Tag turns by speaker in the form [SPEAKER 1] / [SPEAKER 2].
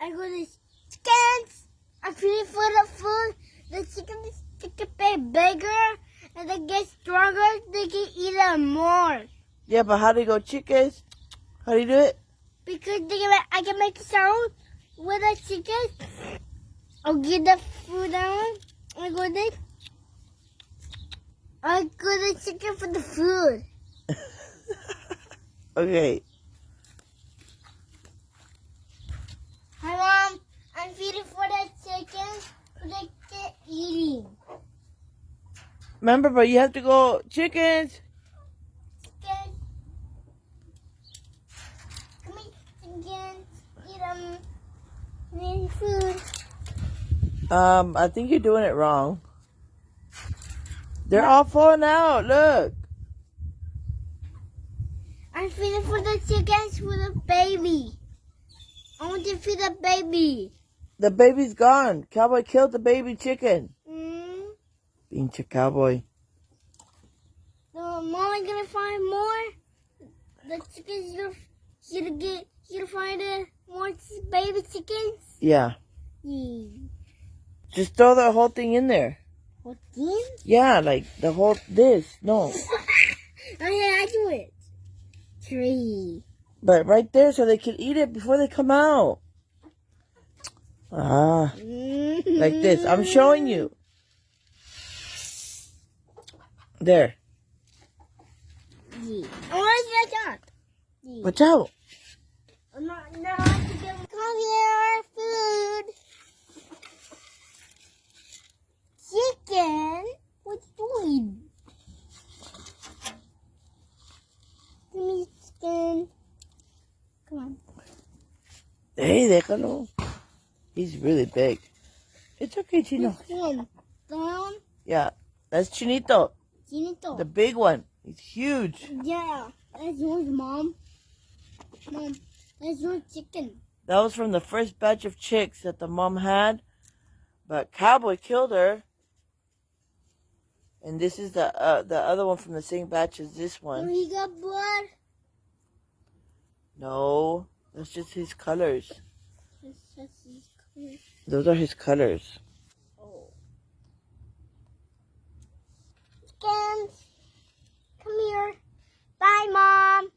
[SPEAKER 1] I go to chickens. I feed it for the food. The chickens get bigger and they get stronger. They can eat them more.
[SPEAKER 2] Yeah, but how do you go chickens? How do you do it?
[SPEAKER 1] Because I can make a sound with the chickens. I'll get the food on. I go to chicken for the food.
[SPEAKER 2] Okay.
[SPEAKER 1] Hi, Mom. I'm feeding for the chickens so they get eating.
[SPEAKER 2] Remember, but you have to go chickens.
[SPEAKER 1] Chickens. Come here, chickens. Eat them. Need food.
[SPEAKER 2] I think you're doing it wrong. They're all falling out. Look.
[SPEAKER 1] I'm feeding for the chickens for the baby. I want to feed the baby.
[SPEAKER 2] The baby's gone. Cowboy killed the baby chicken. Being a cowboy.
[SPEAKER 1] So Mom gonna find more. The chickens gonna find more baby chickens.
[SPEAKER 2] Yeah.
[SPEAKER 1] Yeah.
[SPEAKER 2] Just throw the whole thing in there.
[SPEAKER 1] What thing?
[SPEAKER 2] Yeah, like the whole this. No.
[SPEAKER 1] I do it. Tree.
[SPEAKER 2] But right there so they can eat it before they come out. Ah. Like this. I'm showing you. There.
[SPEAKER 1] Yeah. Oh, watch out. Yeah.
[SPEAKER 2] Watch out.
[SPEAKER 1] I'm not to give come here, food. Chicken? What you doing? Give me chicken. Come on.
[SPEAKER 2] Hey, déjalo. He's really big. It's okay, Chino.
[SPEAKER 1] Which one? Down?
[SPEAKER 2] Yeah. That's Chinito.
[SPEAKER 1] Chinito.
[SPEAKER 2] The big one. He's huge.
[SPEAKER 1] Yeah. That's yours, Mom. Mom, that's your chicken.
[SPEAKER 2] That was from the first batch of chicks that the mom had. But Cowboy killed her. And this is the other one from the same batch as this
[SPEAKER 1] Oh,
[SPEAKER 2] one.
[SPEAKER 1] he got blood?
[SPEAKER 2] No. That's just his colors.
[SPEAKER 1] That's his color.
[SPEAKER 2] Those are his colors.
[SPEAKER 1] Oh. Chickens, come here. Bye, Mom.